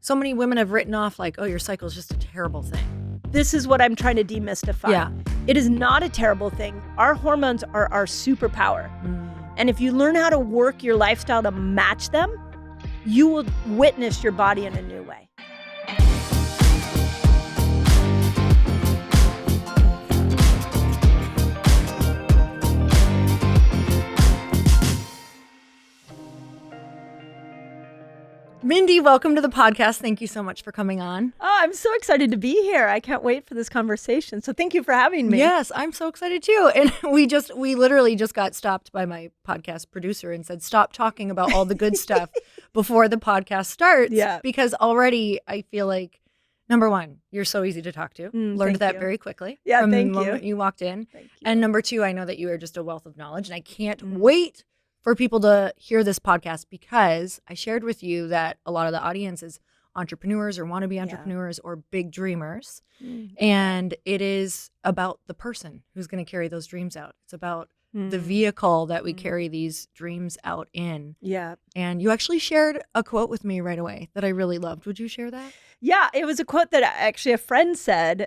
so many women have written off like, oh, your cycle is just a terrible thing. This is what I'm trying to demystify. Yeah. It is not a terrible thing. Our hormones are our superpower. And if you learn how to work your lifestyle to match them, you will witness your body in a new way. Mindy, welcome to the podcast. Thank you so much for coming on. Oh, I'm so excited to be here. I can't wait for this conversation. So thank you for having me. Yes, I'm so excited too. And we literally just got stopped by my podcast producer and said, stop talking about all the good stuff before the podcast starts. Yeah. Because already I feel like, number one, you're so easy to talk to. Learned that very quickly. Yeah, from thank the you. moment you walked in. Thank you. And number two, I know that you are just a wealth of knowledge, and I can't wait for people to hear this podcast, because I shared with you that a lot of the audience is entrepreneurs or wannabe entrepreneurs or big dreamers. And it is about the person who's going to carry those dreams out. It's about the vehicle that we carry these dreams out in. Yeah. And you actually shared a quote with me right away that I really loved. Would you share that? Yeah, it was a quote that actually a friend said,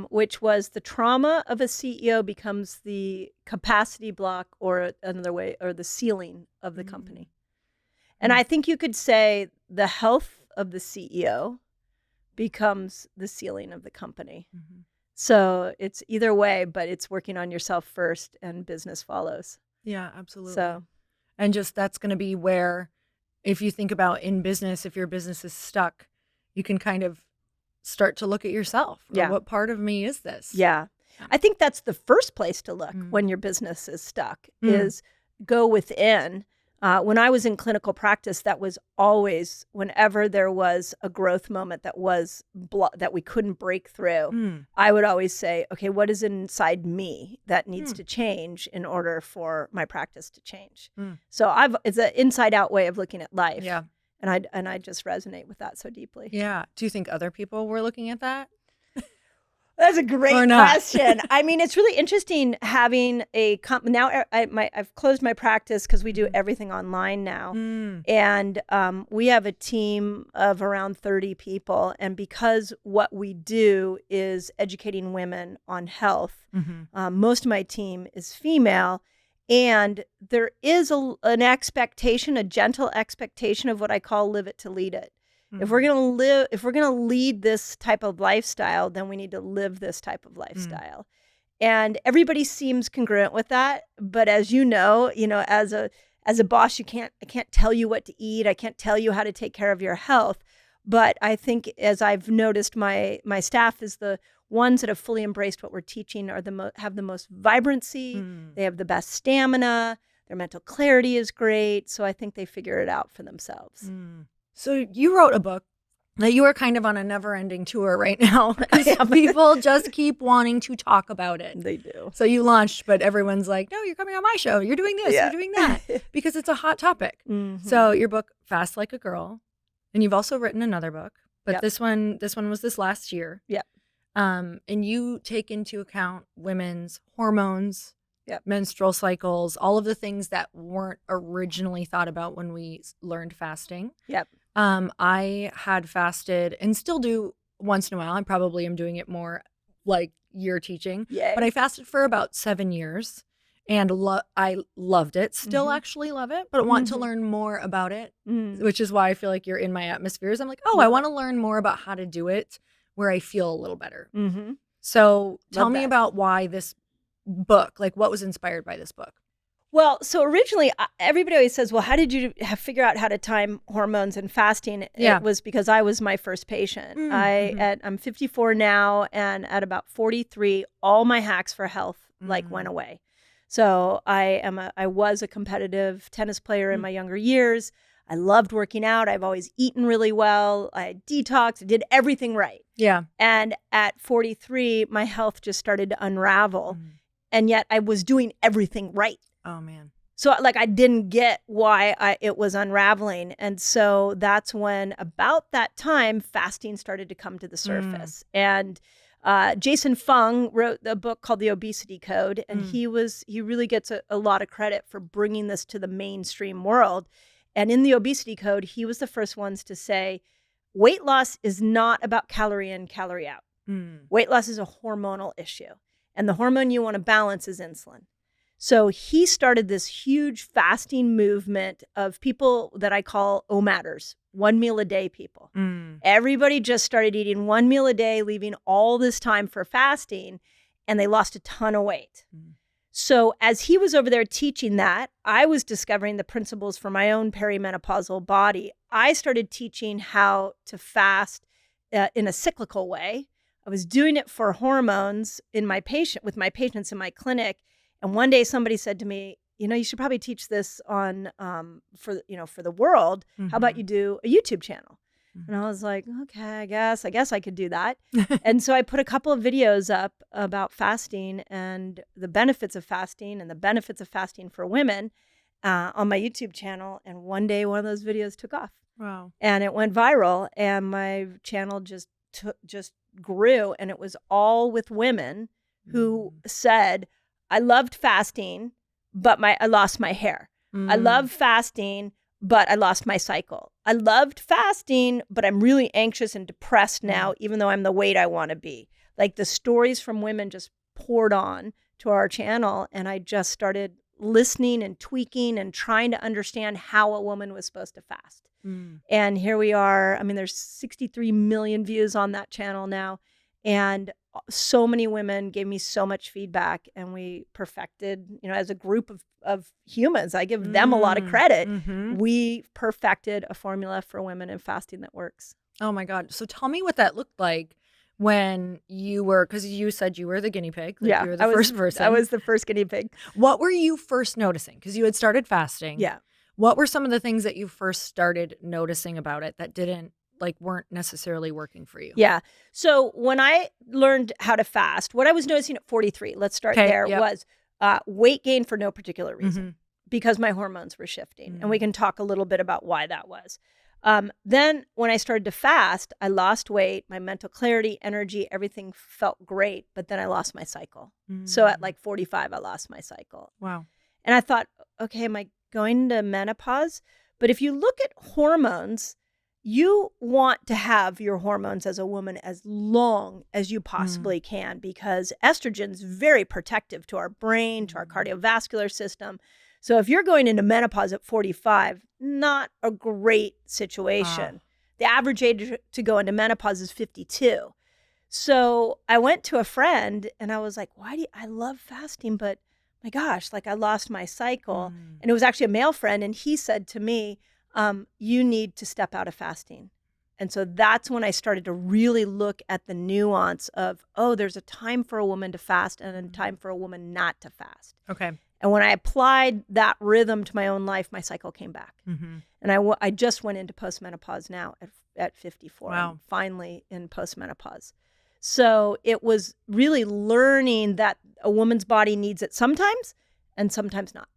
which was, the trauma of a CEO becomes the capacity block, or another way, or the ceiling of the company. And I think you could say the health of the CEO becomes the ceiling of the company. So it's either way, but it's working on yourself first and business follows. Yeah, absolutely. So, and just that's going to be where, if you think about in business, if your business is stuck, you can kind of start to look at yourself. Yeah. What part of me is this? yeah. I think that's the first place to look when your business is stuck, is go within. When I was in clinical practice, that was always, whenever there was a growth moment that was that we couldn't break through, I would always say, okay, what is inside me that needs to change in order for my practice to change? So it's an inside out way of looking at life. Yeah. And I just resonate with that so deeply. Yeah. Do you think other people were looking at that? That's a great Or not. question. I mean, it's really interesting having a now. I've closed my practice because we do everything online now, and we have a team of around 30 people. And because what we do is educating women on health, most of my team is female, and there is an expectation, a gentle expectation of what I call live it to lead it. If we're gonna lead this type of lifestyle, then we need to live this type of lifestyle. And everybody seems congruent with that. But as you know, as a boss, I can't tell you what to eat. I can't tell you how to take care of your health. But I think, as I've noticed, my staff is the ones that have fully embraced what we're teaching are have the most vibrancy. They have the best stamina. Their mental clarity is great. So I think they figure it out for themselves. So you wrote a book that you are kind of on a never-ending tour right now. People just keep wanting to talk about it. They do. So you launched, but everyone's like, no, you're coming on my show. You're doing this. You're doing that. Because it's a hot topic. So your book, Fast Like a Girl, and you've also written another book, but this one was this last year. Yeah. And you take into account women's hormones, menstrual cycles, all of the things that weren't originally thought about when we learned fasting. Yep. I had fasted and still do once in a while. I probably am doing it more like you're teaching. Yay. But I fasted for about 7 years, and I loved it. Still actually love it, but want to learn more about it, which is why I feel like you're in my atmospheres. I'm like, oh, I want to learn more about how to do it where I feel a little better. So tell me about why this book, like what was inspired by this book? Well, so originally, everybody always says, well, how did you figure out how to time hormones and fasting? Yeah. It was because I was my first patient. I'm 54 now, and at about 43, all my hacks for health went away. So I was a competitive tennis player in my younger years. I loved working out. I've always eaten really well. I detoxed. I did everything right. Yeah. And at 43, my health just started to unravel. And yet I was doing everything right. Oh, man. So I didn't get why it was unraveling. And so that's when, about that time, fasting started to come to the surface. And Jason Fung wrote a book called The Obesity Code. And he really gets a lot of credit for bringing this to the mainstream world. And in The Obesity Code, he was the first ones to say, weight loss is not about calorie in, calorie out. Weight loss is a hormonal issue. And the hormone you want to balance is insulin. So he started this huge fasting movement of people that I call OMADers, 1 meal a day people. Everybody just started eating 1 meal a day, leaving all this time for fasting, and they lost a ton of weight. So as he was over there teaching that, I was discovering the principles for my own perimenopausal body. I started teaching how to fast in a cyclical way. I was doing it for hormones with my patients in my clinic. And one day somebody said to me, you should probably teach this on for the world. How about you do a YouTube channel? And I was like, okay, I guess I could do that. And so I put a couple of videos up about fasting and the benefits of fasting and the benefits of fasting for women on my YouTube channel. And one day one of those videos took off. Wow. And it went viral, and my channel just grew. And it was all with women who said, I loved fasting, but I lost my hair. I love fasting, but I lost my cycle. I loved fasting, but I'm really anxious and depressed now, even though I'm the weight I want to be. Like, the stories from women just poured on to our channel, and I just started listening and tweaking and trying to understand how a woman was supposed to fast. And here we are. I mean, there's 63 million views on that channel now. And so many women gave me so much feedback, and we perfected, as a group of humans, I give them a lot of credit. We perfected a formula for women in fasting that works. Oh my God. So tell me what that looked like when you were, because you said you were the guinea pig. Like, you were the first person. I was the first guinea pig. What were you first noticing? Because you had started fasting. Yeah. What were some of the things that you first started noticing about it that weren't necessarily working for you? Yeah. So when I learned how to fast, what I was noticing at 43, let's start there, was weight gain for no particular reason, because my hormones were shifting. And we can talk a little bit about why that was. Then when I started to fast, I lost weight, my mental clarity, energy, everything felt great. But then I lost my cycle. So at like 45, I lost my cycle. Wow. And I thought, okay, am I going into menopause? But if you look at hormones, you want to have your hormones as a woman as long as you possibly can, because estrogen is very protective to our brain, to our cardiovascular system. So if you're going into menopause at 45, not a great situation. Wow. The average age to go into menopause is 52. So I went to a friend and I was like, I love fasting, but my gosh, I lost my cycle. And it was actually a male friend. And he said to me, you need to step out of fasting. And so that's when I started to really look at the nuance of, there's a time for a woman to fast and a time for a woman not to fast. Okay. And when I applied that rhythm to my own life, my cycle came back. And I just went into postmenopause now at 54. Wow. I'm finally in postmenopause. So it was really learning that a woman's body needs it sometimes and sometimes not.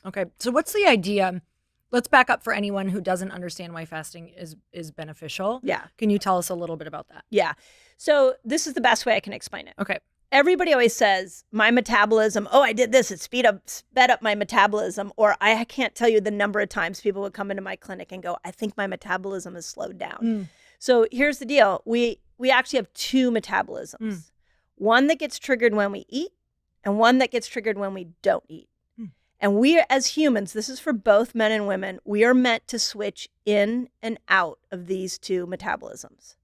Okay. So what's the idea? Let's back up for anyone who doesn't understand why fasting is beneficial. Yeah. Can you tell us a little bit about that? Yeah. So this is the best way I can explain it. Okay. Everybody always says my metabolism, I did this, it sped up my metabolism. Or I can't tell you the number of times people would come into my clinic and go, I think my metabolism has slowed down. So here's the deal. We actually have two metabolisms. One that gets triggered when we eat and one that gets triggered when we don't eat. And we, as humans, this is for both men and women, we are meant to switch in and out of these two metabolisms.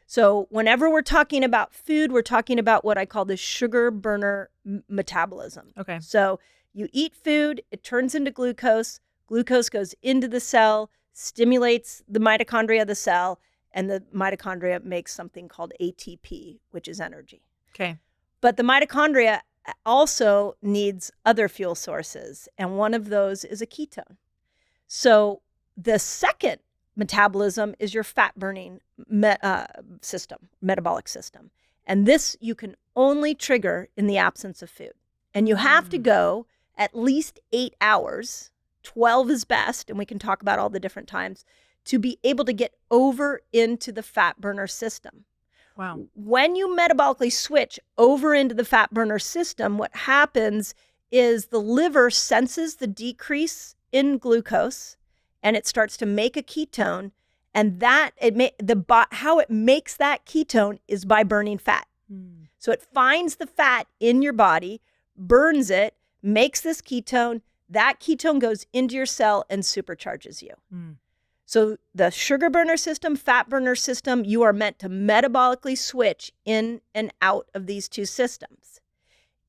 So whenever we're talking about food, we're talking about what I call the sugar burner metabolism. Okay. So you eat food, it turns into glucose. Glucose goes into the cell, stimulates the mitochondria of the cell, and the mitochondria makes something called ATP, which is energy. Okay. But the mitochondria also needs other fuel sources, and one of those is a ketone. So the second metabolism is your fat burning metabolic system. And this you can only trigger in the absence of food. And you have to go at least 8 hours, 12 is best, and we can talk about all the different times, to be able to get over into the fat burner system. Wow. When you metabolically switch over into the fat burner system, what happens is the liver senses the decrease in glucose and it starts to make a ketone. And that how it makes that ketone is by burning fat. So it finds the fat in your body, burns it, makes this ketone. That ketone goes into your cell and supercharges you. So the sugar burner system, fat burner system, you are meant to metabolically switch in and out of these two systems.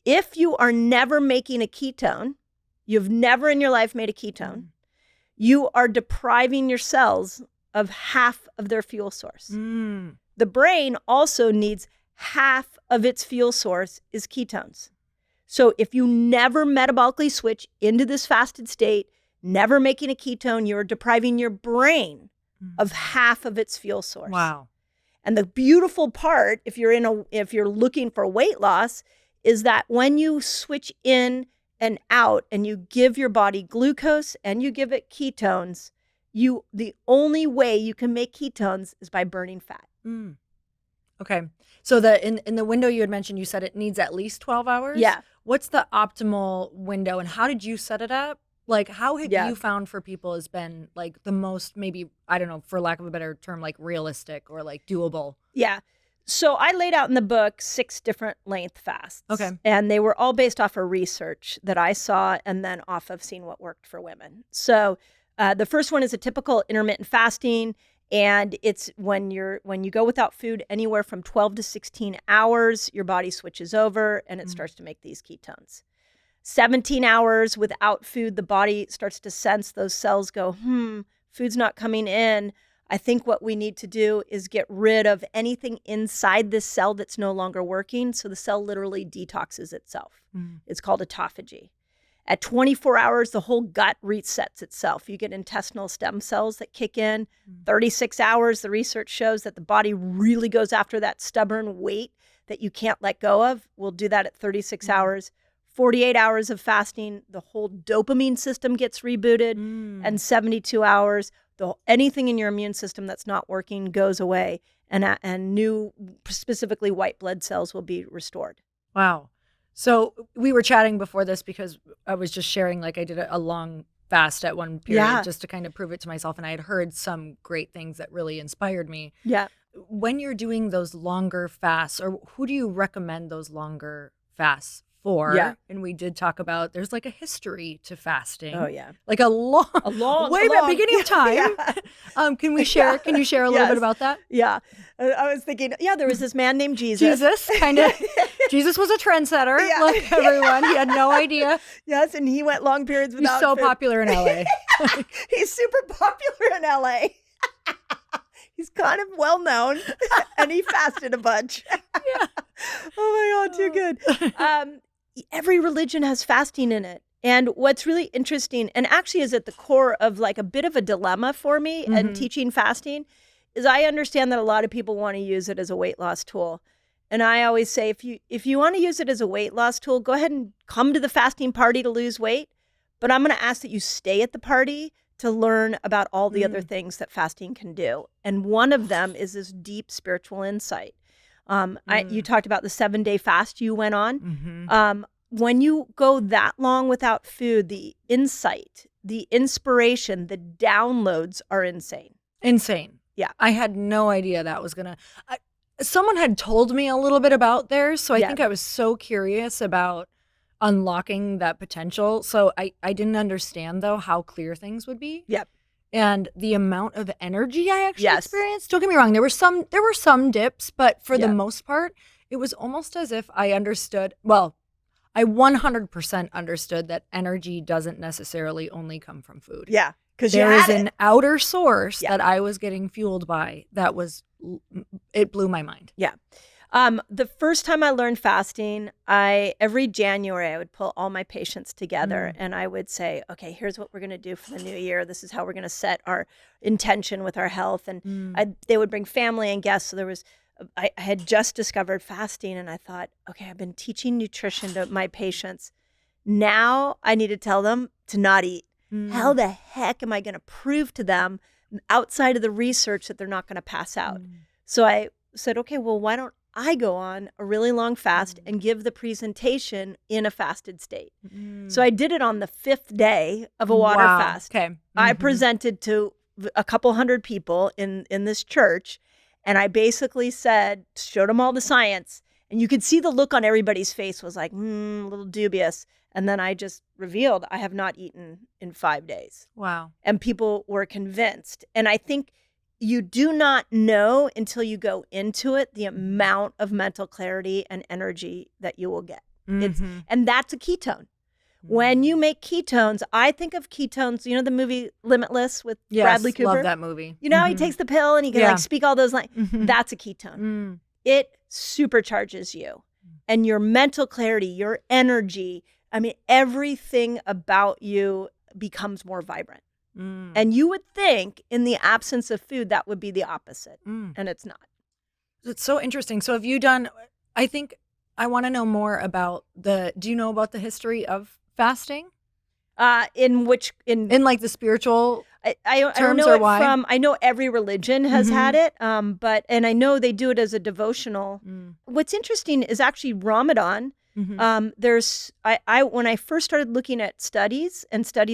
If you are never making a ketone, you've never in your life made a ketone, you are depriving your cells of half of their fuel source. The brain also needs half of its fuel source is ketones. So if you never metabolically switch into this fasted state, never making a ketone, you're depriving your brain of half of its fuel source. Wow. And the beautiful part, if you're looking for weight loss, is that when you switch in and out and you give your body glucose and you give it ketones, the only way you can make ketones is by burning fat. Okay. So in the window you had mentioned, you said it needs at least 12 hours? Yeah. What's the optimal window and how did you set it up? Like, how have you found for people has been like the most, maybe, I don't know, for lack of a better term, like realistic or like doable? Yeah. So I laid out in the book 6 different length fasts. Okay. And they were all based off of research that I saw and then off of seeing what worked for women. So the first one is a typical intermittent fasting. And it's when you go without food anywhere from 12 to 16 hours, your body switches over and it starts to make these ketones. 17 hours without food, the body starts to sense those cells go, food's not coming in. I think what we need to do is get rid of anything inside this cell that's no longer working. So the cell literally detoxes itself. It's called autophagy. At 24 hours, the whole gut resets itself. You get intestinal stem cells that kick in. 36 hours, the research shows that the body really goes after that stubborn weight that you can't let go of. We'll do that at 36 hours. 48 hours of fasting, the whole dopamine system gets rebooted. And 72 hours, anything in your immune system that's not working goes away. And new, specifically white blood cells will be restored. Wow. So we were chatting before this because I was just sharing, like I did a long fast at one period just to kind of prove it to myself. And I had heard some great things that really inspired me. Yeah. When you're doing those longer fasts, or who do you recommend those longer fasts for? Yeah. And we did talk about there's like a history to fasting. Oh yeah. Like a long way back beginning of time. Yeah. Can you share a little bit about that? Yeah. I was thinking, there was this man named Jesus. Jesus was a trendsetter, like everyone. He had no idea. Yes, and he went long periods without He's so food. popular in LA. He's super popular in LA. He's kind of well known, and he fasted a bunch. Yeah. Oh my God, too good. Every religion has fasting in it. And what's really interesting, and actually is at the core of like a bit of a dilemma for me and teaching fasting, is I understand that a lot of people want to use it as a weight loss tool. And I always say, if you want to use it as a weight loss tool, go ahead and come to the fasting party to lose weight. But I'm going to ask that you stay at the party to learn about all the other things that fasting can do. And one of them is this deep spiritual insight. You talked about the 7-day fast you went on. When you go that long without food, the insight, the inspiration, the downloads are insane. Insane. Yeah. I had no idea that was going to... Someone had told me a little bit about theirs, so I think I was so curious about unlocking that potential. So I didn't understand, though, how clear things would be. Yep. And the amount of energy I actually experienced. Don't get me wrong, there were some dips, but for the most part, it was almost as if I understood, well, I 100% understood that energy doesn't necessarily only come from food. Yeah. Because there is an outer source that I was getting fueled by it blew my mind. Yeah. The first time I learned fasting, every January I would pull all my patients together and I would say, okay, here's what we're going to do for the new year. This is how we're going to set our intention with our health. And they would bring family and guests. So I had just discovered fasting and I thought, okay, I've been teaching nutrition to my patients. Now I need to tell them to not eat. How the heck am I going to prove to them outside of the research that they're not going to pass out? So I said, okay, well, why don't I go on a really long fast and give the presentation in a fasted state? So I did it on the 5th day of a water fast. Okay. I presented to a couple hundred people in this church, and I basically showed them all the science, and you could see the look on everybody's face was like, a little dubious. And then I just revealed I have not eaten in 5 days. Wow. And people were convinced. And I think you do not know until you go into it the amount of mental clarity and energy that you will get. And that's a ketone. When you make ketones, I think of ketones, you know the movie Limitless with Bradley Cooper? Yes, love that movie. You know how he takes the pill and he can like speak all those lines? That's a ketone. It supercharges you and your mental clarity, your energy. I mean, everything about you becomes more vibrant. And you would think in the absence of food, that would be the opposite. And it's not. It's so interesting. So have you done, I think I want to know more about do you know about the history of fasting? In like the spiritual I don't know or it why? from, I know every and has had it, and I know they do it as a devotional. What's interesting is actually Ramadan. There's when I first started looking at studies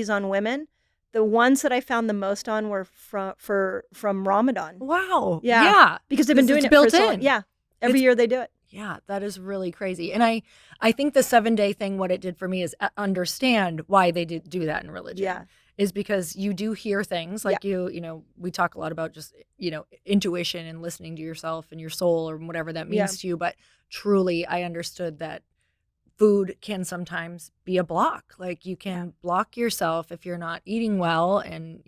on women, the ones that I found the most on were from Ramadan. Wow. Yeah. Because they've been doing it for so long. in. Yeah. Every year they do it. Yeah, that is really crazy. And I think the 7-day thing, what it did for me is understand why they do that in religion. Yeah. Is because you do hear things like we talk a lot about just, intuition and listening to yourself and your soul or whatever that means to you. But truly, I understood that food can sometimes be a block. Like you can block yourself if you're not eating well and,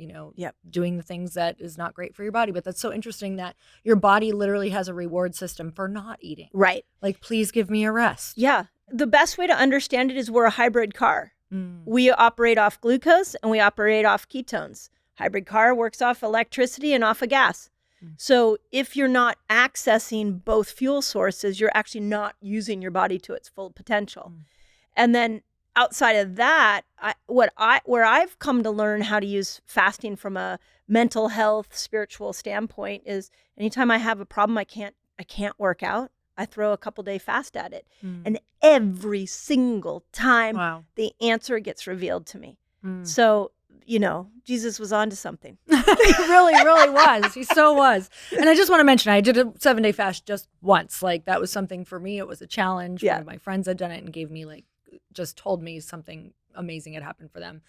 doing the things that is not great for your body. But that's so interesting that your body literally has a reward system for not eating. Right. Like, please give me a rest. Yeah. The best way to understand it is we're a hybrid car. We operate off glucose and we operate off ketones. Hybrid car works off electricity and off of gas. So if you're not accessing both fuel sources, you're actually not using your body to its full potential. And then outside of that, where I've come to learn how to use fasting from a mental health, spiritual standpoint is anytime I have a problem, I can't work out, I throw a couple-day fast at it. And every single time the answer gets revealed to me. So, Jesus was onto something. He really, really was. He so was. And I just want to mention, I did a 7-day fast just once. Like that was something for me. It was a challenge. One of my friends had done it and gave me just told me something amazing had happened for them.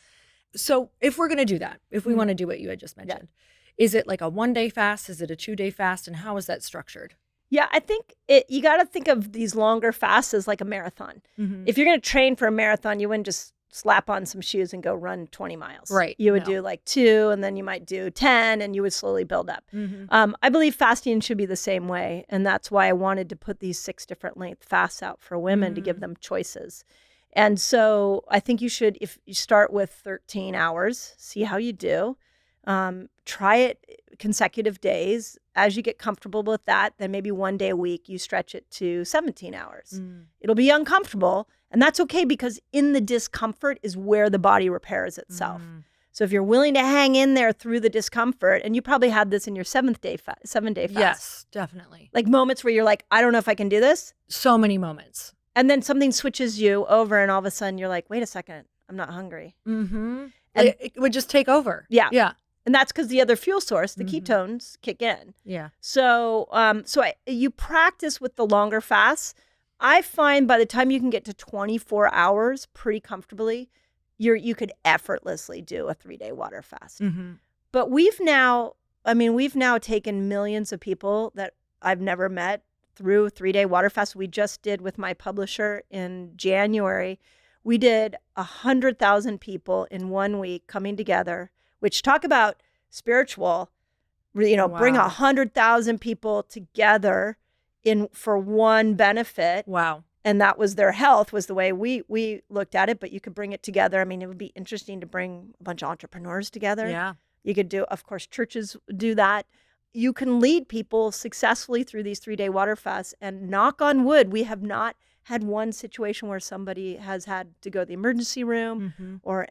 So if we're going to do that, if we want to do what you had just mentioned, is it like a 1-day fast? Is it a 2-day fast? And how is that structured? Yeah, I think you got to think of these longer fasts as like a marathon. If you're going to train for a marathon, you wouldn't just slap on some shoes and go run 20 miles. Right. You would do like 2 and then you might do 10 and you would slowly build up. I believe fasting should be the same way. And that's why I wanted to put these 6 different length fasts out for women to give them choices. And so I think you should, if you start with 13 hours, see how you do. Try it consecutive days. As you get comfortable with that, then maybe 1 day a week, you stretch it to 17 hours. It'll be uncomfortable, and that's okay because in the discomfort is where the body repairs itself. So if you're willing to hang in there through the discomfort, and you probably had this in your 7-day fast. Yes, definitely. Like moments where you're like, I don't know if I can do this. So many moments. And then something switches you over and all of a sudden you're like, wait a second, I'm not hungry. And it would just take over. Yeah. And that's because the other fuel source, the ketones, kick in. Yeah. So you practice with the longer fasts. I find by the time you can get to 24 hours pretty comfortably, you could effortlessly do a 3-day water fast. But we've now taken millions of people that I've never met through 3-day water fast. We just did with my publisher in January. We did 100,000 people in 1 week coming together. Which talk about spiritual, bring 100,000 people together for one benefit. Wow. And that was their health was the way we looked at it, but you could bring it together. I mean, it would be interesting to bring a bunch of entrepreneurs together. Yeah. You could do, of course, churches do that. You can lead people successfully through these 3-day water fasts, and knock on wood, we have not had one situation where somebody has had to go to the emergency room or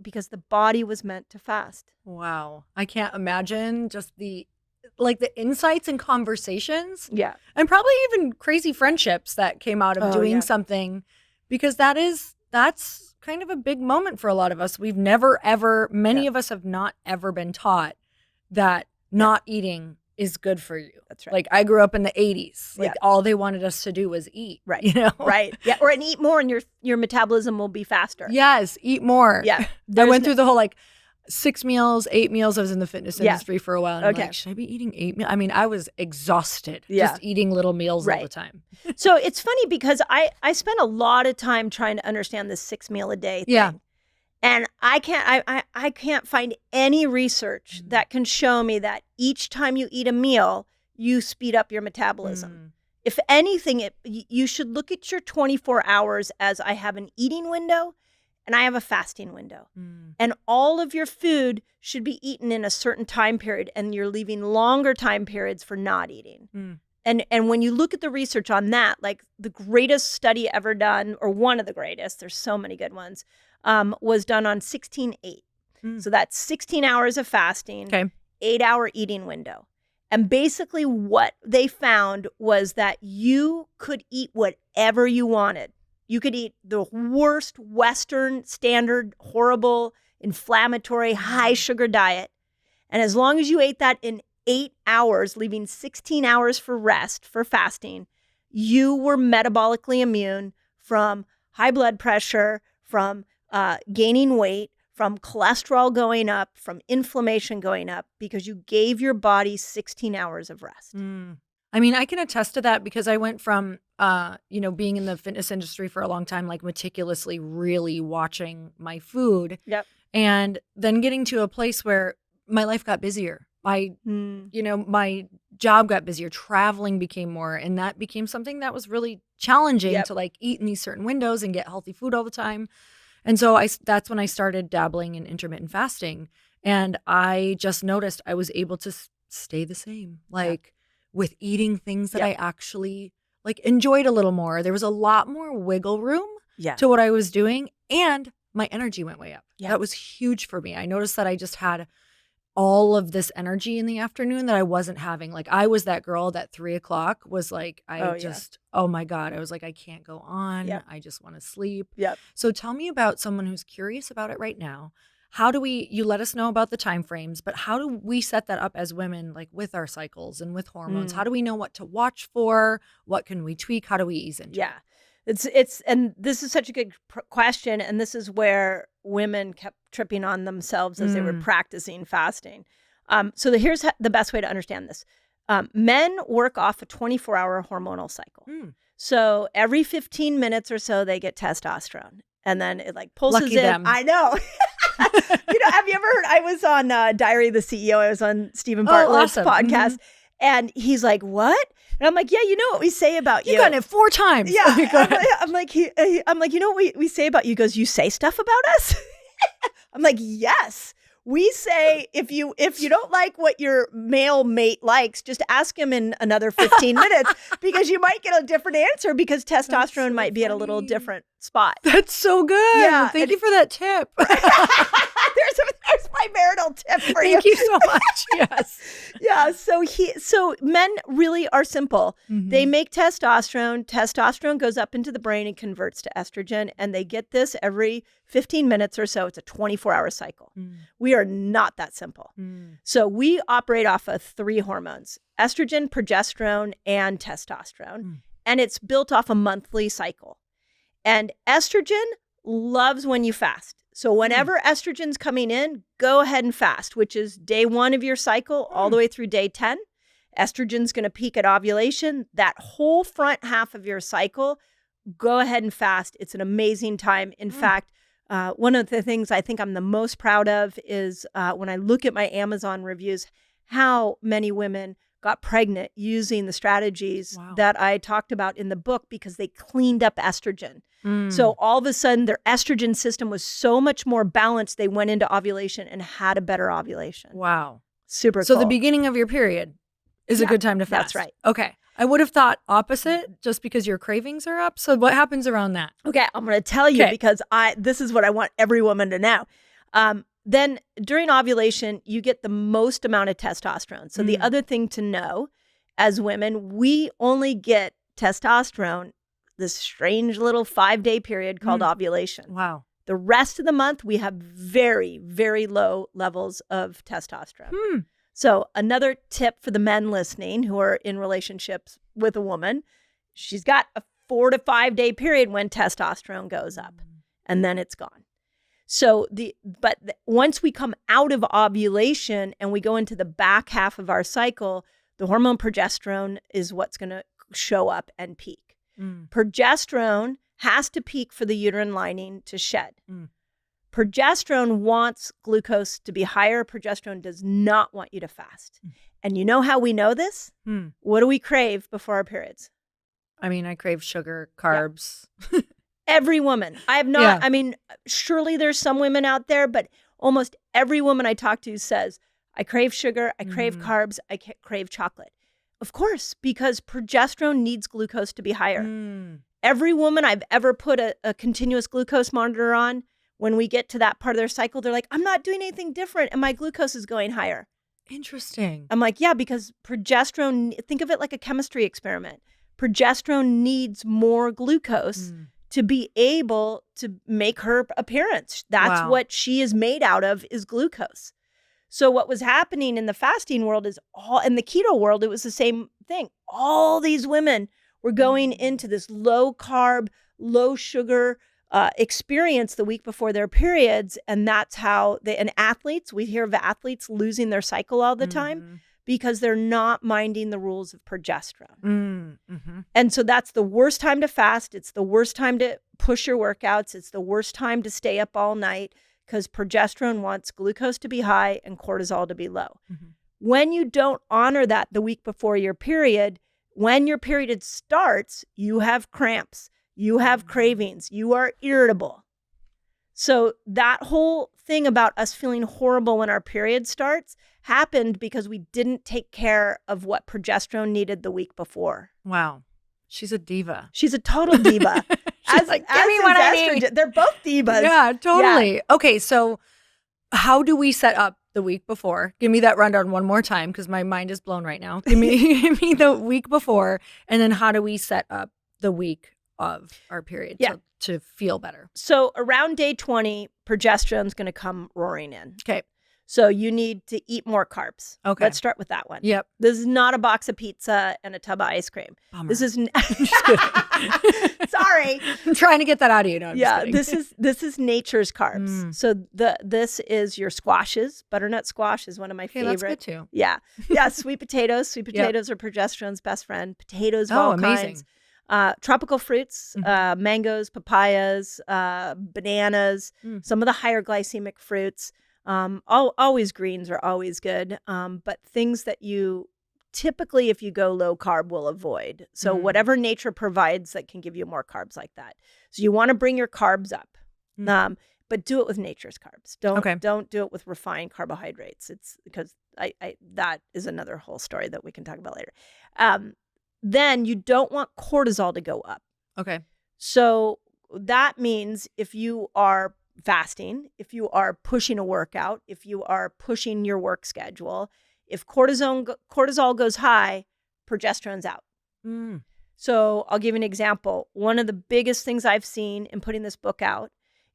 because the body was meant to fast. Wow. I can't imagine just the insights and conversations. Yeah. And probably even crazy friendships that came out of doing something, because that's kind of a big moment for a lot of us. We've never ever, many of us have not ever been taught that not eating is good for you. That's right. Like I grew up in the 80s. Like Yeah. all they wanted us to do was eat. Right. You know? Right. Yeah. Or and eat more and your metabolism will be faster. Yes. Eat more. Yeah. I went through the whole like 6 meals, 8 meals. I was in the fitness Yeah. industry for a while. And I'm like, should I be eating 8 meals? I mean, I was exhausted just eating little meals all the time. So it's funny because I spent a lot of time trying to understand this 6 meal a day thing. Yeah. And I can't find any research that can show me that each time you eat a meal, you speed up your metabolism. If anything, you should look at your 24 hours as I have an eating window and I have a fasting window. And all of your food should be eaten in a certain time period, and you're leaving longer time periods for not eating. And when you look at the research on that, like the greatest study ever done, or one of the greatest, there's so many good ones, was done on 16/8. So that's 16 hours of fasting, 8-hour eating window. And basically what they found was that you could eat whatever you wanted. You could eat the worst Western standard, horrible, inflammatory, high sugar diet. And as long as you ate that in 8 hours, leaving 16 hours for rest, for fasting, you were metabolically immune from high blood pressure, from gaining weight, from cholesterol going up, from inflammation going up, because you gave your body 16 hours of rest. I mean, I can attest to that because I went from, being in the fitness industry for a long time, like meticulously really watching my food. Yep. And then getting to a place where my life got busier. My job got busier, traveling became more, and that became something that was really challenging to like eat in these certain windows and get healthy food all the time. And so that's when I started dabbling in intermittent fasting, and I just noticed I was able to stay the same, like with eating things that I actually like enjoyed a little more. There was a lot more wiggle room to what I was doing, and my energy went way up. That was huge for me. I noticed that I just had all of this energy in the afternoon that I wasn't having. Like I was that girl that 3:00 was like, oh my God. I was like, I can't go on. I just want to sleep. So tell me about someone who's curious about it right now. How do you let us know about the time frames, but how do we set that up as women, like with our cycles and with hormones? How do we know what to watch for? What can we tweak? How do we ease into it? It's and this is such a good question, and this is where women kept tripping on themselves as they were practicing fasting. So here's the best way to understand this. Men work off a 24-hour hormonal cycle. So every 15 minutes or so, they get testosterone, and then it like pulses Lucky in. them. I know. Have you ever heard? I was on Diary of the CEO. I was on Stephen Bartlett's podcast, and he's like, "What?" And I'm like, "Yeah, you know what we say about you." You've done it 4 times. Yeah, I'm like, you know what we say about you? He goes, "You say stuff about us?" I'm like, "Yes." We say if you don't like what your male mate likes, just ask him in another 15 minutes because you might get a different answer because testosterone might be at a little different spot. That's so good. Yeah. Thank you for that tip. There's my marital tip for you. Thank you so much. Yes. Yeah. So men really are simple. They make testosterone. Testosterone goes up into the brain and converts to estrogen, and they get this every 15 minutes or so. It's a 24-hour cycle. We are not that simple. So we operate off of 3 hormones: estrogen, progesterone, and testosterone. And it's built off a monthly cycle. And estrogen loves when you fast. So whenever estrogen's coming in, go ahead and fast, which is day 1 of your cycle all the way through day 10. Estrogen's going to peak at ovulation. That whole front half of your cycle, go ahead and fast. It's an amazing time. In fact, one of the things I think I'm the most proud of is when I look at my Amazon reviews, how many women got pregnant using the strategies that I talked about in the book because they cleaned up estrogen. So all of a sudden, their estrogen system was so much more balanced. They went into ovulation and had a better ovulation. Wow. Super cool. So the beginning of your period is a good time to fast. That's right. Okay. I would have thought opposite just because your cravings are up. So what happens around that? Okay. I'm going to tell you because this is what I want every woman to know. Then during ovulation, you get the most amount of testosterone. So the other thing to know as women, we only get testosterone this strange little 5-day period called ovulation. Wow. The rest of the month, we have very, very low levels of testosterone. So another tip for the men listening who are in relationships with a woman, she's got a 4 to 5 day period when testosterone goes up, and then it's gone. So once we come out of ovulation and we go into the back half of our cycle, the hormone progesterone is what's going to show up and peak. Progesterone has to peak for the uterine lining to shed. Progesterone wants glucose to be higher. Progesterone does not want you to fast. And you know how we know this? What do we crave before our periods? I mean, I crave sugar, carbs. Yeah. Every woman. I have not, I mean, surely there's some women out there, but almost every woman I talk to says, I crave sugar, I crave carbs, I crave chocolate. Of course, because progesterone needs glucose to be higher. Every woman I've ever put a continuous glucose monitor on, when we get to that part of their cycle, they're like, I'm not doing anything different and my glucose is going higher. Interesting. I'm like, yeah, because progesterone, think of it like a chemistry experiment. Progesterone needs more glucose to be able to make her appearance. That's what she is made out of, is glucose. So what was happening in the fasting world is in the keto world, it was the same thing. All these women were going into this low carb, low sugar experience the week before their periods. And that's how and athletes, we hear of athletes losing their cycle all the time because they're not minding the rules of progesterone. And so that's the worst time to fast. It's the worst time to push your workouts. It's the worst time to stay up all night because progesterone wants glucose to be high and cortisol to be low. When you don't honor that the week before your period, when your period starts, you have cramps. You have cravings. You are irritable. So that whole thing about us feeling horrible when our period starts happened because we didn't take care of what progesterone needed the week before. Wow. She's a diva. She's a total diva. Give me what I need. They're both divas. Yeah, totally. Yeah. Okay, so how do we set up the week before? Give me that rundown one more time because my mind is blown right now. Give me the week before, and then how do we set up the week of our period to feel better? So around day 20, progesterone's going to come roaring in. Okay. So you need to eat more carbs. Okay. Let's start with that one. Yep. This is not a box of pizza and a tub of ice cream. Bummer. This is sorry. I'm trying to get that out of you. No, I'm just kidding. this is nature's carbs. So this is your squashes. Butternut squash is one of my favorite. That's good too. Yeah. Yeah, sweet potatoes. Sweet potatoes are progesterone's best friend. Potatoes of all amazing. kinds. Tropical fruits, mangoes, papayas, bananas, some of the higher glycemic fruits. Always greens are always good, but things that you typically, if you go low carb, will avoid. So whatever nature provides that can give you more carbs like that. So you want to bring your carbs up, but do it with nature's carbs. Don't do it with refined carbohydrates. It's because that is another whole story that we can talk about later. Then you don't want cortisol to go up. Okay. So that means if you are fasting, if you are pushing a workout, if you are pushing your work schedule, if cortisol goes high, progesterone's out. So I'll give you an example. One of the biggest things I've seen in putting this book out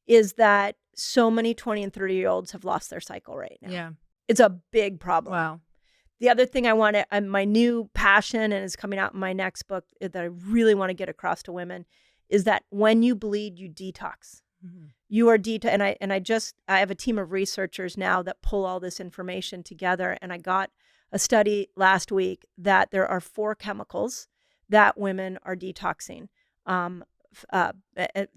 is that so many 20 and 30-year-olds have lost their cycle right now. Yeah. It's a big problem. Wow. The other thing I want to, my new passion, and is coming out in my next book that I really want to get across to women, is that when you bleed, you detox. You are and I have a team of researchers now that pull all this information together. And I got a study last week that there are 4 chemicals that women are detoxing that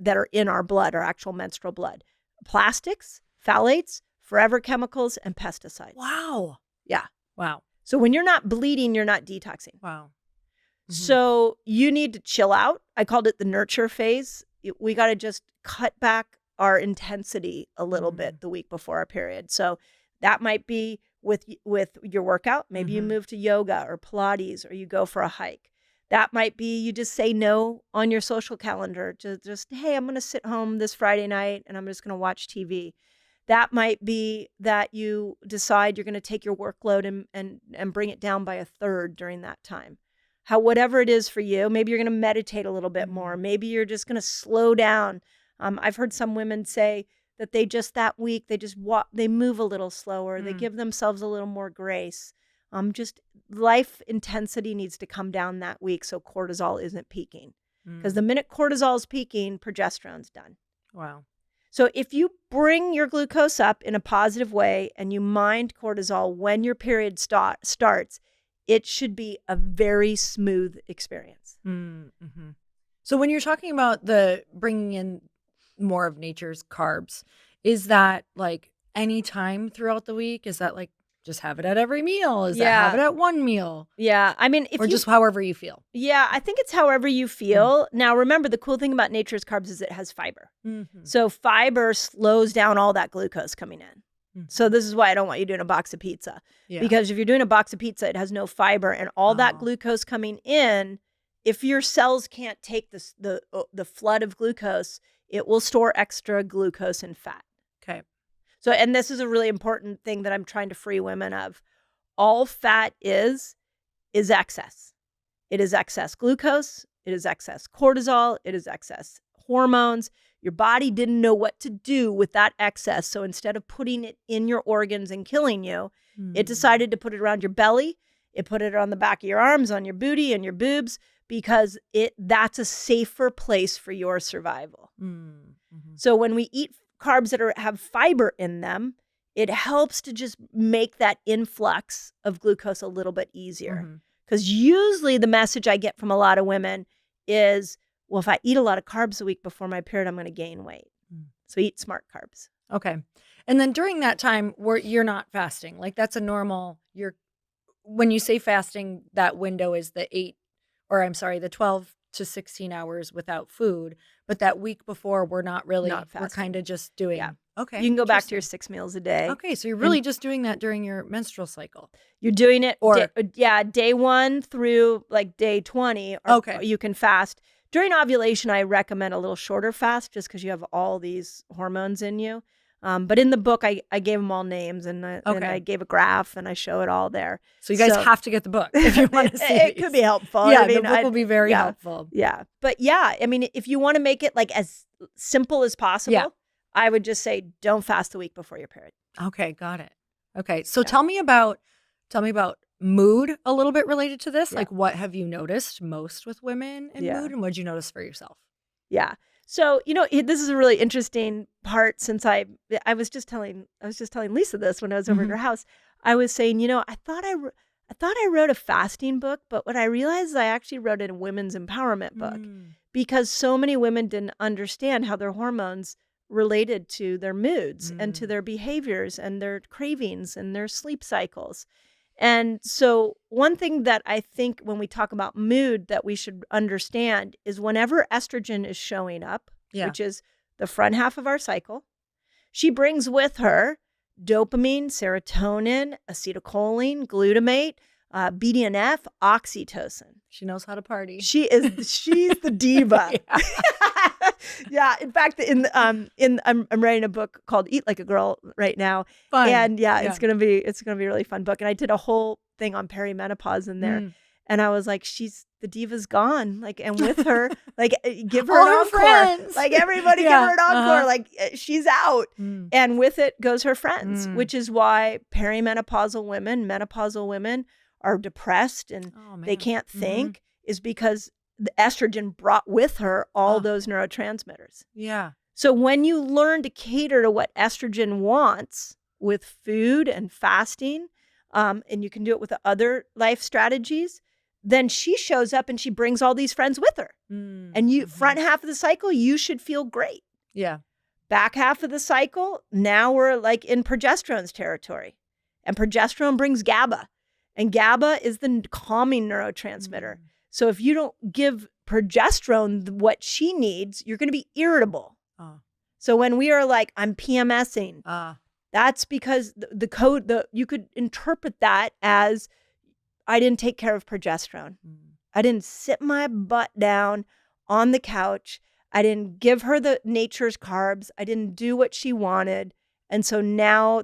are in our blood, our actual menstrual blood: plastics, phthalates, forever chemicals, and pesticides. Wow. Yeah. Wow. So when you're not bleeding, you're not detoxing. Wow. So you need to chill out. I called it the nurture phase. We got to just cut back our intensity a little bit the week before our period. So that might be with your workout. Maybe you move to yoga or Pilates, or you go for a hike. That might be you just say no on your social calendar to just, hey, I'm going to sit home this Friday night and I'm just going to watch TV. That might be that you decide you're going to take your workload and bring it down by 1/3 during that time. Whatever it is for you, maybe you're going to meditate a little bit more. Maybe you're just going to slow down. I've heard some women say that they just that week, they just they move a little slower. They give themselves a little more grace. Just life intensity needs to come down that week so cortisol isn't peaking. Because the minute cortisol is peaking, progesterone's done. Wow. So if you bring your glucose up in a positive way and you mind cortisol when your period starts, it should be a very smooth experience. Mm-hmm. So when you're talking about the bringing in more of nature's carbs, is that like any time throughout the week? Is that like just have it at every meal? Is that have it at one meal? Yeah. I mean, just however you feel. Yeah, I think it's however you feel. Now, remember, the cool thing about nature's carbs is it has fiber. So fiber slows down all that glucose coming in. So this is why I don't want you doing a box of pizza. Because if you're doing a box of pizza, it has no fiber, and all that glucose coming in, if your cells can't take the flood of glucose, it will store extra glucose and fat. Okay. So, and this is a really important thing that I'm trying to free women of. All fat is excess. It is excess glucose. It is excess cortisol. It is excess hormones. Your body didn't know what to do with that excess. So instead of putting it in your organs and killing you, it decided to put it around your belly. It put it on the back of your arms, on your booty and your boobs, because that's a safer place for your survival. So when we eat carbs that have fiber in them, it helps to just make that influx of glucose a little bit easier. Because usually the message I get from a lot of women is, well, if I eat a lot of carbs a week before my period, I'm going to gain weight. So eat smart carbs. Okay. And then during that time where you're not fasting, like that's a normal, when you say fasting, that window is the 12 to 16 hours without food. But that week before, we're not really, we're kind of just doing. Yeah. Okay. You can go back to your 6 meals a day. Okay. So you're really just doing that during your menstrual cycle. You're doing it, day 1 through like day 20. You can fast. During ovulation, I recommend a little shorter fast just because you have all these hormones in you. But in the book, I gave them all names and I gave a graph and I show it all there. So you guys have to get the book if you want to see it. Could be helpful. Yeah, the book will be very helpful. Yeah. But yeah, I mean, if you want to make it like as simple as possible, I would just say don't fast the week before your period. Okay, got it. Okay, so tell me about mood a little bit related to this. Like, what have you noticed most with women in mood, and what did you notice for yourself? Yeah. So, this is a really interesting part since I was just telling Lisa this when I was over at her house. I was saying, I thought I wrote a fasting book, but what I realized is I actually wrote a women's empowerment book because so many women didn't understand how their hormones related to their moods and to their behaviors and their cravings and their sleep cycles. And so one thing that I think when we talk about mood that we should understand is whenever estrogen is showing up, which is the front half of our cycle, she brings with her dopamine, serotonin, acetylcholine, glutamate, BDNF, oxytocin. She knows how to party. She's the diva. Yeah. In fact, I'm writing a book called Eat Like a Girl right now. Fun. And it's gonna be a really fun book. And I did a whole thing on perimenopause in there. And I was like, the diva's gone. Like, and with her, like, give her an encore. Friends. Like, everybody give her an encore. Like, she's out. And with it goes her friends, which is why menopausal women are depressed and they can't think, is because the estrogen brought with her all those neurotransmitters. Yeah. So when you learn to cater to what estrogen wants with food and fasting, and you can do it with other life strategies, then she shows up and she brings all these friends with her. And front half of the cycle, you should feel great. Yeah. Back half of the cycle, now we're like in progesterone's territory. And progesterone brings GABA. And GABA is the calming neurotransmitter. So if you don't give progesterone what she needs, you're going to be irritable. So when we are like, I'm PMSing, that's because you could interpret that as I didn't take care of progesterone. I didn't sit my butt down on the couch. I didn't give her the nature's carbs. I didn't do what she wanted. And so now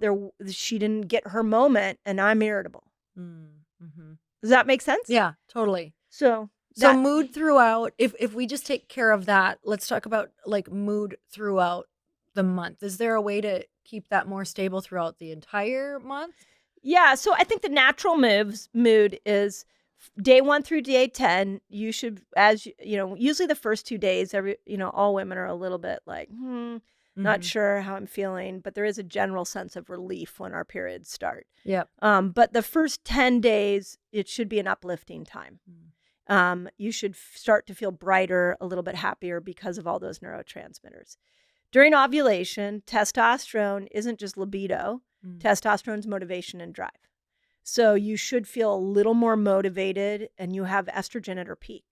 she didn't get her moment and I'm irritable. Does that make sense? Yeah, totally. So mood throughout, if we just take care of that, let's talk about like mood throughout the month? Is there a way to keep that more stable throughout the entire month? Yeah, so I think the natural mood is day 1 through day 10. You should, usually the first 2 days, all women are a little bit like, not sure how I'm feeling, but there is a general sense of relief when our periods start. Yep. But the first 10 days, it should be an uplifting time. You should start to feel brighter, a little bit happier because of all those neurotransmitters. During ovulation, testosterone isn't just libido. Testosterone's motivation and drive. So you should feel a little more motivated, and you have estrogen at her peak.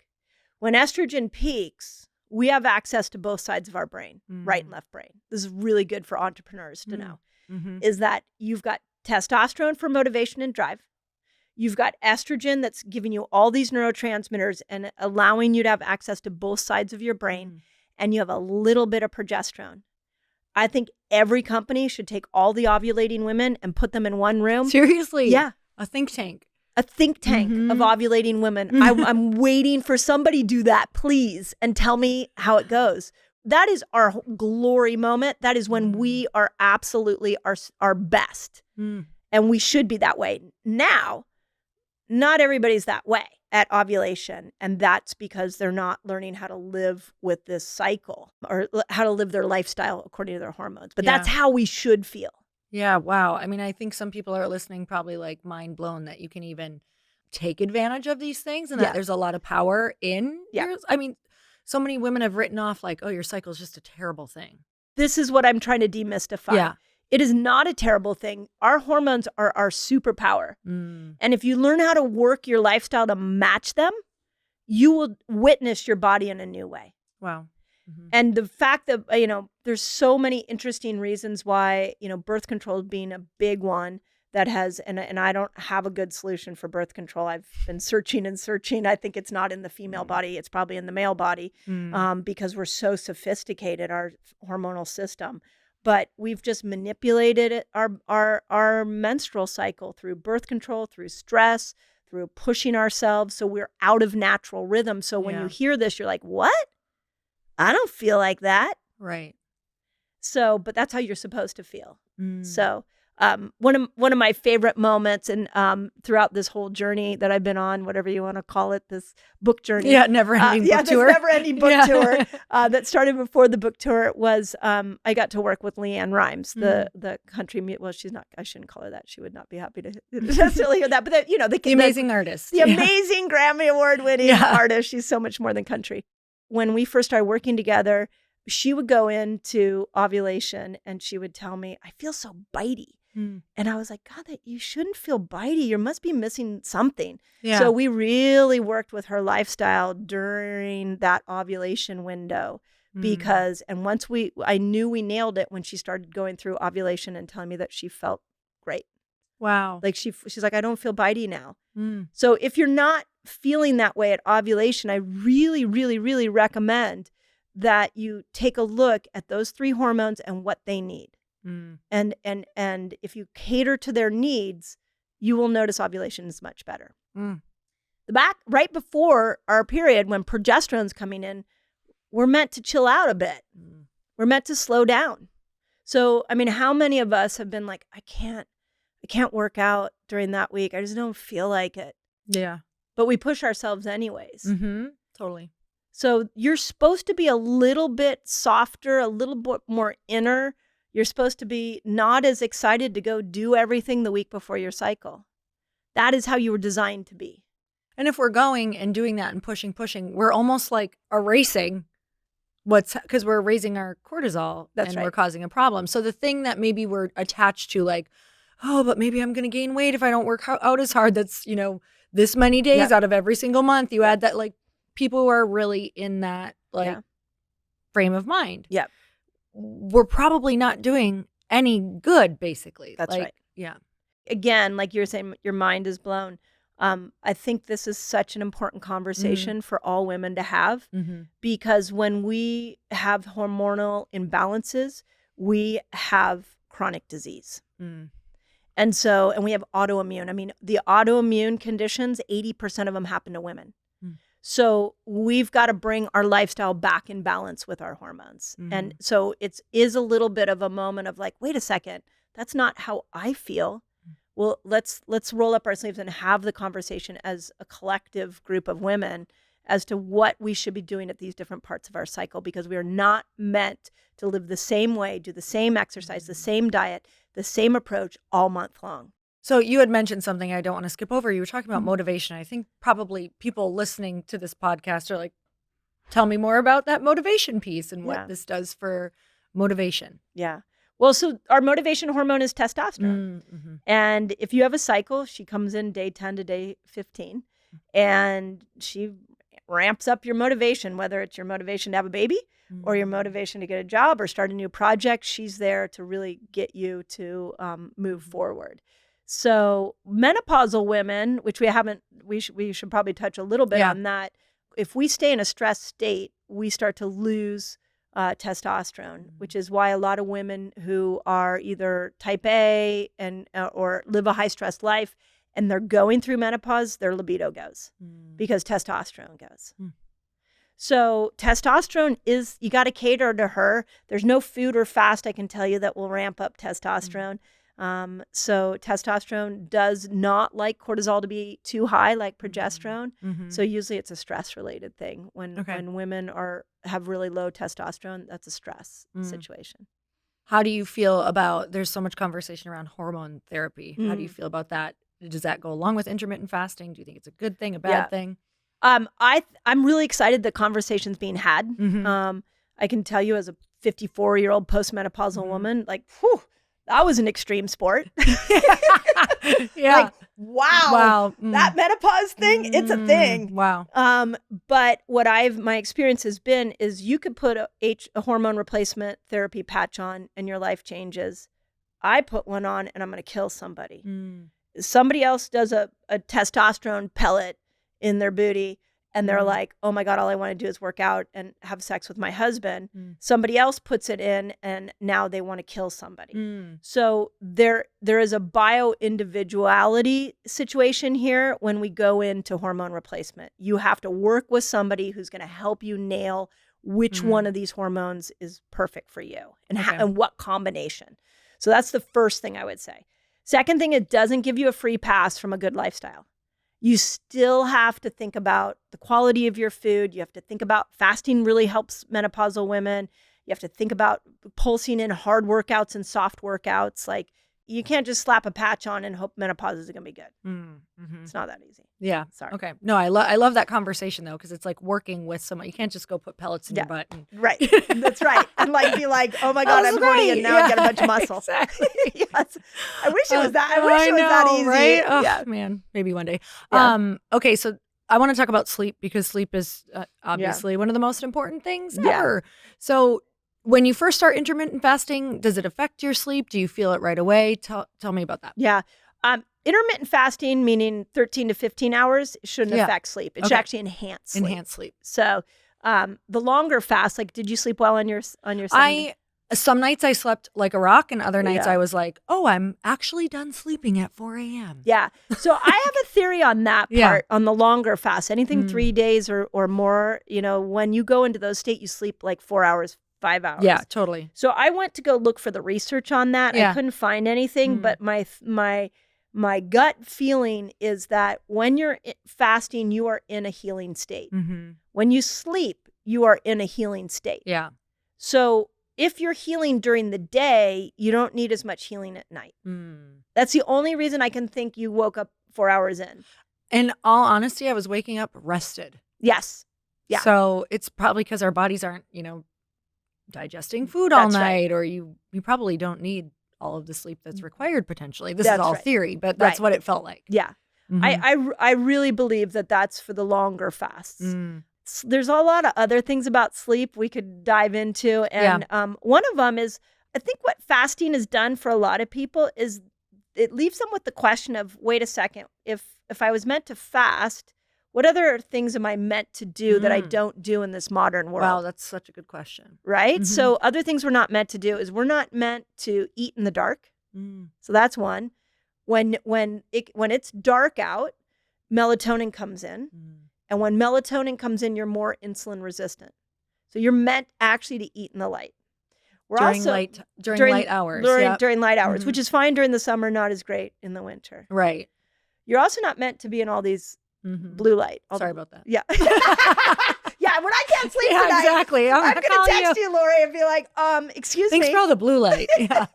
When estrogen peaks, we have access to both sides of our brain, right and left brain. This is really good for entrepreneurs to know, is that you've got testosterone for motivation and drive. You've got estrogen that's giving you all these neurotransmitters and allowing you to have access to both sides of your brain. And you have a little bit of progesterone. I think every company should take all the ovulating women and put them in one room. Seriously? Yeah. A think tank. A think tank of ovulating women. I'm waiting for somebody to do that, please, and tell me how it goes. That is our glory moment. That is when we are absolutely our best. And we should be that way. Now, not everybody's that way at ovulation. And that's because they're not learning how to live with this cycle or how to live their lifestyle according to their hormones. But that's how we should feel. Yeah. Wow. I mean, I think some people are listening probably like mind blown that you can even take advantage of these things and that there's a lot of power in yours. I mean, so many women have written off like, oh, your cycle is just a terrible thing. This is what I'm trying to demystify. Yeah. It is not a terrible thing. Our hormones are our superpower. And if you learn how to work your lifestyle to match them, you will witness your body in a new way. Wow. And the fact that, there's so many interesting reasons why, birth control being a big one that has, and I don't have a good solution for birth control. I've been searching and searching. I think it's not in the female body. It's probably in the male body because we're so sophisticated, our hormonal system. But we've just manipulated our menstrual cycle through birth control, through stress, through pushing ourselves. So we're out of natural rhythm. So when you hear this, you're like, what? I don't feel like that. Right. So, but that's how you're supposed to feel. So one of my favorite moments and throughout this whole journey that I've been on, whatever you want to call it, this book journey. Yeah, never-ending book tour. This never-ending book tour that started before the book tour was I got to work with Leanne Rimes, the country. Well, she's not. I shouldn't call her that. She would not be happy to necessarily hear that. But the amazing artist, the amazing Grammy Award-winning artist. She's so much more than country. When we first started working together, she would go into ovulation and she would tell me, I feel so bitey. And I was like, God, that you shouldn't feel bitey. You must be missing something. Yeah. So we really worked with her lifestyle during that ovulation window because, and once I knew we nailed it when she started going through ovulation and telling me that she felt great. Wow. Like she's like, I don't feel bitey now. So if you're not feeling that way at ovulation, I really, really, really recommend that you take a look at those 3 hormones and what they need. And if you cater to their needs, you will notice ovulation is much better. Right before our period, when progesterone's coming in, we're meant to chill out a bit. We're meant to slow down. So, I mean, how many of us have been like, I can't work out during that week. I just don't feel like it. Yeah. But we push ourselves anyways. Totally. So you're supposed to be a little bit softer, a little bit more inner. You're supposed to be not as excited to go do everything the week before your cycle. That is how you were designed to be. And if we're going and doing that and pushing, we're almost like erasing because we're raising our cortisol we're causing a problem. So the thing that maybe we're attached to, like, oh, but maybe I'm going to gain weight if I don't work out as hard. That's, this many days out of every single month. You add that, like, people who are really in that, like, frame of mind. Yeah. We're probably not doing any good, basically. That's like, right. Yeah. Again, like you're saying, your mind is blown. I think this is such an important conversation for all women to have because when we have hormonal imbalances, we have chronic disease. And we have autoimmune. I mean, the autoimmune conditions, 80% of them happen to women. So we've got to bring our lifestyle back in balance with our hormones. And so it is a little bit of a moment of like, wait a second, that's not how I feel. Well, let's roll up our sleeves and have the conversation as a collective group of women as to what we should be doing at these different parts of our cycle, because we are not meant to live the same way, do the same exercise, the same diet, the same approach all month long. So you had mentioned something I don't want to skip over. You were talking about motivation. I think probably people listening to this podcast are like, tell me more about that motivation piece and what this does for motivation. Yeah. Well, so our motivation hormone is testosterone. And if you have a cycle, she comes in day 10 to day 15, and she ramps up your motivation, whether it's your motivation to have a baby or your motivation to get a job or start a new project. She's there to really get you to move forward. So menopausal women, which we should probably touch a little bit on that. If we stay in a stress state, we start to lose testosterone, which is why a lot of women who are either type A and or live a high stress life and they're going through menopause, their libido goes because testosterone goes. So testosterone you got to cater to her. There's no food or fast I can tell you that will ramp up testosterone. So testosterone does not like cortisol to be too high like progesterone. So usually it's a stress related thing. When women have really low testosterone, that's a stress situation. How do you feel about, there's so much conversation around hormone therapy. How do you feel about that? Does that go along with intermittent fasting? Do you think it's a good thing, a bad thing? I'm really excited the conversation's being had. I can tell you as a 54-year-old postmenopausal woman, like, whew, that was an extreme sport. Like, wow. That menopause thing, it's a thing. Wow. But what my experience has been is you could put a hormone replacement therapy patch on and your life changes. I put one on and I'm going to kill somebody. Somebody else does a testosterone pellet in their booty and they're like, oh my God, all I want to do is work out and have sex with my husband. Somebody else puts it in and now they want to kill somebody. So there is a bio-individuality situation here when we go into hormone replacement. You have to work with somebody who's going to help you nail which one of these hormones is perfect for you and what combination. So that's the first thing I would say. Second thing, it doesn't give you a free pass from a good lifestyle. You still have to think about the quality of your food. You have to think about fasting really helps menopausal women. You have to think about pulsing in hard workouts and soft workouts. Like, you can't just slap a patch on and hope menopause is going to be good. It's not that easy. Yeah. Sorry. Okay. No, I love that conversation though, because it's like working with someone. You can't just go put pellets in your butt. Right. That's right. And like be like, oh my God, I'm horny and now I get a bunch of muscle. Exactly. Yes. I wish it was that. I wish it was that easy. Right? Oh, man, maybe one day. Yeah. Okay. So I want to talk about sleep because sleep is obviously one of the most important things ever. So when you first start intermittent fasting, does it affect your sleep? Do you feel it right away? Tell me about that. Yeah. Intermittent fasting, meaning 13 to 15 hours, shouldn't affect sleep. It should actually enhance sleep. So the longer fast, like, did you sleep well on your Sunday? Some nights I slept like a rock, and other nights I was like, oh, I'm actually done sleeping at 4 a.m. Yeah. So I have a theory on that part, on the longer fast. Anything 3 days or more, when you go into those states, you sleep like 4 hours, 5 hours. Yeah, totally. So I went to go look for the research on that. I couldn't find anything, but my gut feeling is that when you're fasting, you are in a healing state. When you sleep, you are in a healing state. Yeah. So if you're healing during the day, you don't need as much healing at night. That's the only reason I can think you woke up 4 hours in. In all honesty, I was waking up rested. Yes. Yeah. So it's probably because our bodies aren't, digesting food all night, or you probably don't need all of the sleep that's required potentially. This is all theory, but that's what it felt like. Yeah. I really believe that that's for the longer fasts. There's a lot of other things about sleep we could dive into. And one of them is, I think what fasting has done for a lot of people is it leaves them with the question of, wait a second, if I was meant to fast, what other things am I meant to do that I don't do in this modern world? Wow, that's such a good question. Right? So other things we're not meant to do is we're not meant to eat in the dark. So that's one. When it's dark out, melatonin comes in. And when melatonin comes in, you're more insulin resistant. So you're meant actually to eat in the light. During light hours. During light hours, which is fine during the summer, not as great in the winter. Right. You're also not meant to be in all these blue light. Sorry about that. Yeah. Yeah, when I can't sleep tonight, exactly. I'm going to text you, Lori, and be like, excuse me. Thanks for all the blue light. Yeah.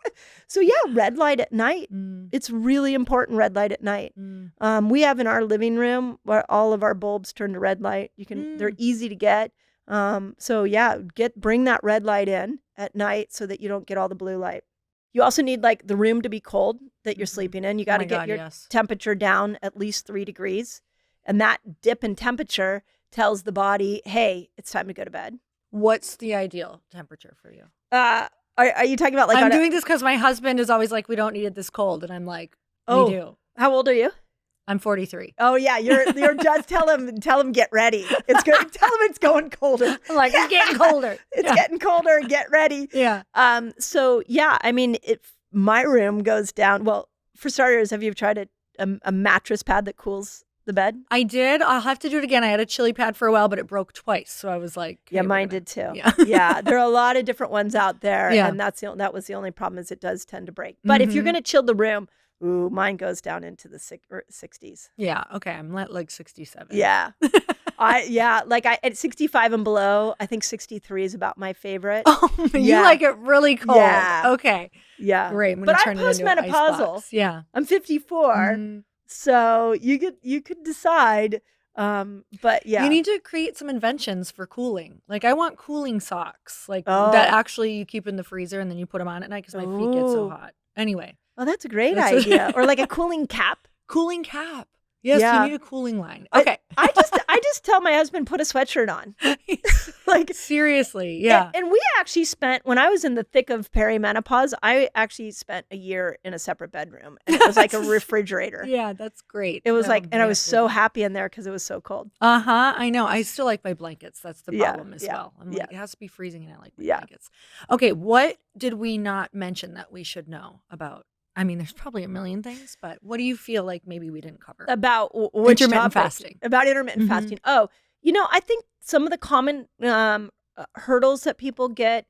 So yeah, red light at night. It's really important, red light at night. We have in our living room where all of our bulbs turn to red light. They're easy to get. So yeah, bring that red light in at night so that you don't get all the blue light. You also need like the room to be cold that you're sleeping in. You got to get your temperature down at least 3 degrees. And that dip in temperature tells the body, hey, it's time to go to bed. What's the ideal temperature for you? Are you talking about like... I'm doing this because my husband is always like, we don't need it this cold. And I'm like, we do. How old are you? I'm 43. Oh yeah, you're just tell him get ready. It's good. Tell him it's going colder. I'm like, it's getting colder. It's getting colder. Get ready. Yeah. So yeah, I mean, my room goes down. Well, for starters, have you tried a mattress pad that cools the bed? I did. I'll have to do it again. I had a chili pad for a while, but it broke twice. So I was like, hey, yeah, mine did too. Yeah. Yeah. There are a lot of different ones out there. Yeah. And that was the only problem is it does tend to break. But if you're going to chill the room, mine goes down into the 60s. Yeah. Okay. I'm at like 67. Yeah. At 65 and below, I think 63 is about my favorite. Oh, you like it really cold. Yeah. Okay. Yeah. Great. But I'm postmenopausal. Yeah. I'm 54. So you could decide. But yeah. You need to create some inventions for cooling. Like I want cooling socks, like that actually you keep in the freezer and then you put them on at night because my feet get so hot. Anyway. Oh, that's a great idea. Or like a cooling cap. Cooling cap. Yes, you need a cooling line. Okay. I just tell my husband, put a sweatshirt on. Like seriously, yeah. And we actually spent, when I was in the thick of perimenopause, I actually spent a year in a separate bedroom. And it was like a refrigerator. Yeah, that's great. It was and I was so happy in there because it was so cold. I know. I still like my blankets. That's the problem as well. I'm like, it has to be freezing and I like my blankets. Okay, what did we not mention that we should know about? I mean, there's probably a million things, but what do you feel like maybe we didn't cover? About which intermittent topic? fasting. About intermittent fasting. Oh, I think some of the common hurdles that people get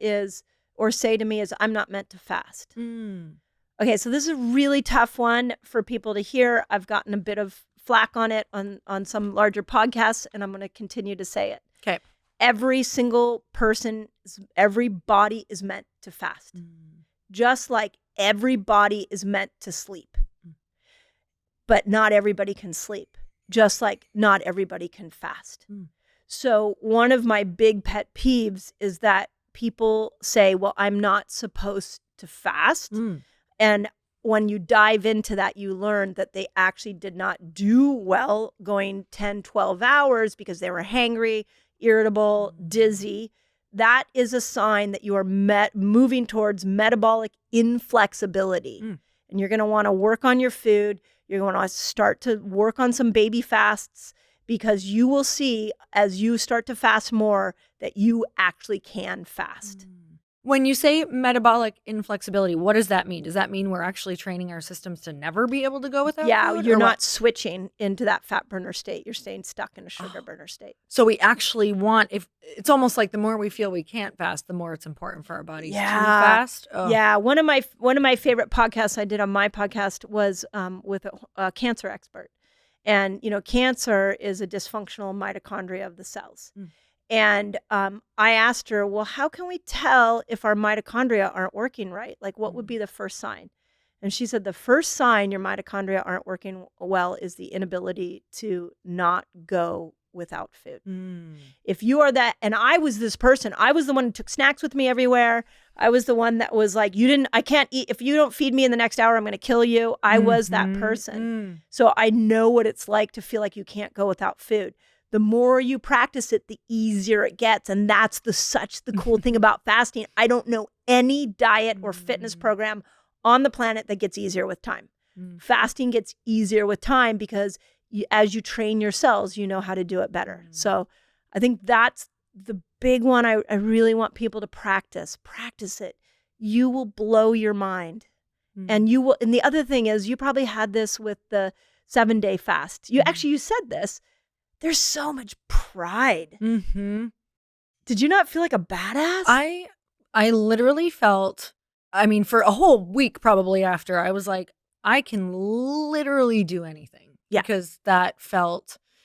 or say to me is, I'm not meant to fast. Okay, so this is a really tough one for people to hear. I've gotten a bit of flack on it on some larger podcasts, and I'm going to continue to say it. Okay. Every single person, every body is meant to fast. Just like everybody is meant to sleep. But not everybody can sleep. Just like not everybody can fast. So one of my big pet peeves is that people say, well, I'm not supposed to fast. And when you dive into that, you learn that they actually did not do well going 10, 12 hours because they were hangry, irritable, dizzy. That is a sign that you are moving towards metabolic inflexibility. And you're going to want to work on your food. You're going to start to work on some baby fasts because you will see as you start to fast more that you actually can fast. When you say metabolic inflexibility, what does that mean? Does that mean we're actually training our systems to never be able to go without food? You're not switching into that fat burner state. You're staying stuck in a sugar burner state. So we actually want, it's almost like the more we feel we can't fast, the more it's important for our bodies to fast. Yeah. One of my favorite podcasts I did on my podcast was with a cancer expert. And, cancer is a dysfunctional mitochondria of the cells. And I asked her, well, how can we tell if our mitochondria aren't working right? Like, what would be the first sign? And she said, the first sign your mitochondria aren't working well is the inability to not go without food. If you are that, and I was this person, I was the one who took snacks with me everywhere. I was the one that was like, I can't eat. If you don't feed me in the next hour, I'm going to kill you. I was that person. So I know what it's like to feel like you can't go without food. The more you practice it, the easier it gets. And that's the cool thing about fasting. I don't know any diet or fitness program on the planet that gets easier with time. Fasting gets easier with time because as you train your cells, you know how to do it better. So I think that's the big one I really want people to practice. Practice it. You will blow your mind. And you will. And the other thing is, you probably had this with the 7-day fast. You said this. there's so much pride. Mm-hmm. Did you not feel like a badass? I literally felt, I mean, for a whole week probably after, I was like, I can literally do anything. Yeah. Because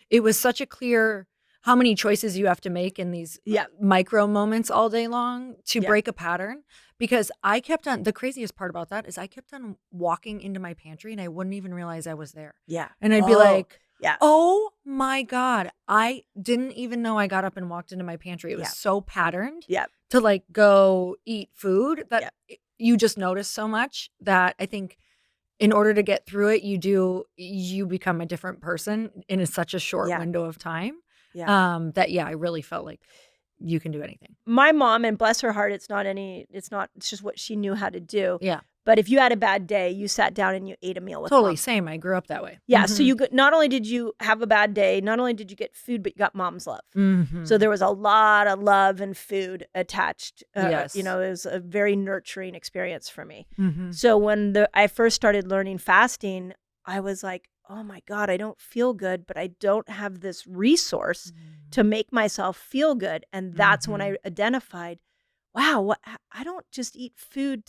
it was such a clear how many choices you have to make in these micro moments all day long to break a pattern. Because the craziest part about that is I kept on walking into my pantry and I wouldn't even realize I was there. Yeah. And I'd be like, oh my God, I didn't even know I got up and walked into my pantry. It was so patterned to like go eat food that you just notice so much that I think in order to get through it, you become a different person in such a short window of time. I really felt like you can do anything. My mom, and bless her heart, it's just what she knew how to do. Yeah. But if you had a bad day, you sat down and you ate a meal with Totally mom. same. I grew up that way. Yeah. So not only did you have a bad day, not only did you get food, but you got mom's love. Mm-hmm. So there was a lot of love and food attached. Yes. It was a very nurturing experience for me. Mm-hmm. So when I first started learning fasting, I was like, oh my God, I don't feel good, but I don't have this resource to make myself feel good. And that's when I identified, wow, I don't just eat food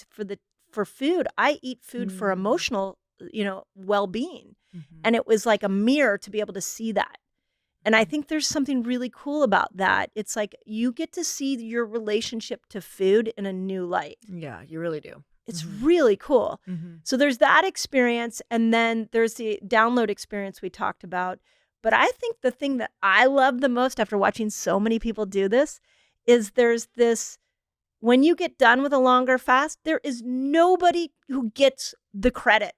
for food. I eat food for emotional, well-being. Mm-hmm. And it was like a mirror to be able to see that. And I think there's something really cool about that. It's like you get to see your relationship to food in a new light. Yeah, you really do. It's really cool. Mm-hmm. So there's that experience. And then there's the download experience we talked about. But I think the thing that I love the most after watching so many people do this is there's this, when you get done with a longer fast, there is nobody who gets the credit.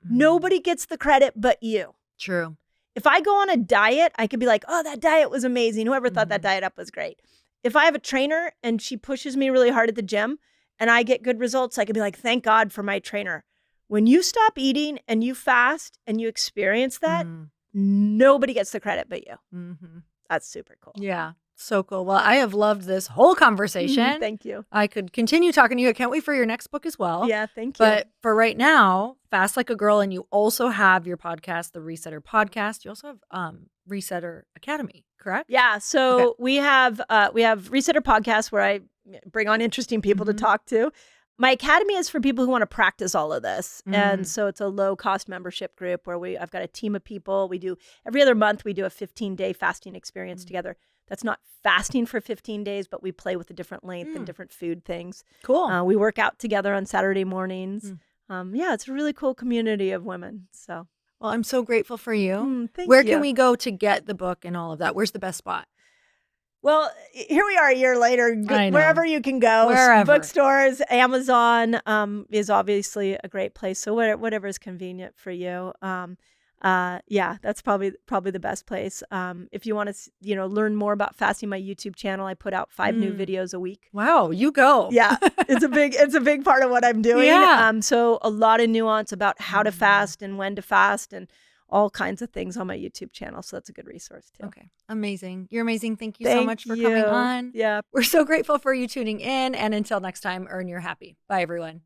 Mm-hmm. Nobody gets the credit but you. True. If I go on a diet, I could be like, oh, that diet was amazing. Whoever thought that diet up was great. If I have a trainer and she pushes me really hard at the gym and I get good results, I could be like, thank God for my trainer. When you stop eating and you fast and you experience that, nobody gets the credit but you. Mm-hmm. That's super cool. Yeah. So cool. Well, I have loved this whole conversation. Thank you. I could continue talking to you. I can't wait for your next book as well. Yeah, thank you. But for right now, Fast Like a Girl, and you also have your podcast, the Resetter Podcast. You also have Resetter Academy, correct? Yeah. So we have Resetter Podcast where I bring on interesting people to talk to. My academy is for people who want to practice all of this. And so it's a low-cost membership group where I've got a team of people. We do every other month, we do a 15-day fasting experience together. That's not fasting for 15 days, but we play with a different length and different food things. Cool. We work out together on Saturday mornings. It's a really cool community of women. So, well, I'm so grateful for you. Thank Where you. can we go to get the book and all of that? Where's the best spot? Well, here we are a year later, wherever you can go. Wherever. Bookstores, Amazon is obviously a great place. So whatever is convenient for you. That's probably the best place. If you want to, learn more about fasting, my YouTube channel, I put out 5 new videos a week. Wow, you go. Yeah, it's a big part of what I'm doing. Yeah. So a lot of nuance about how to fast and when to fast and all kinds of things on my YouTube channel. So that's a good resource too. Okay. Amazing. You're amazing. Thank you so much for coming on. Yeah. We're so grateful for you tuning in. And until next time, earn your happy. Bye, everyone.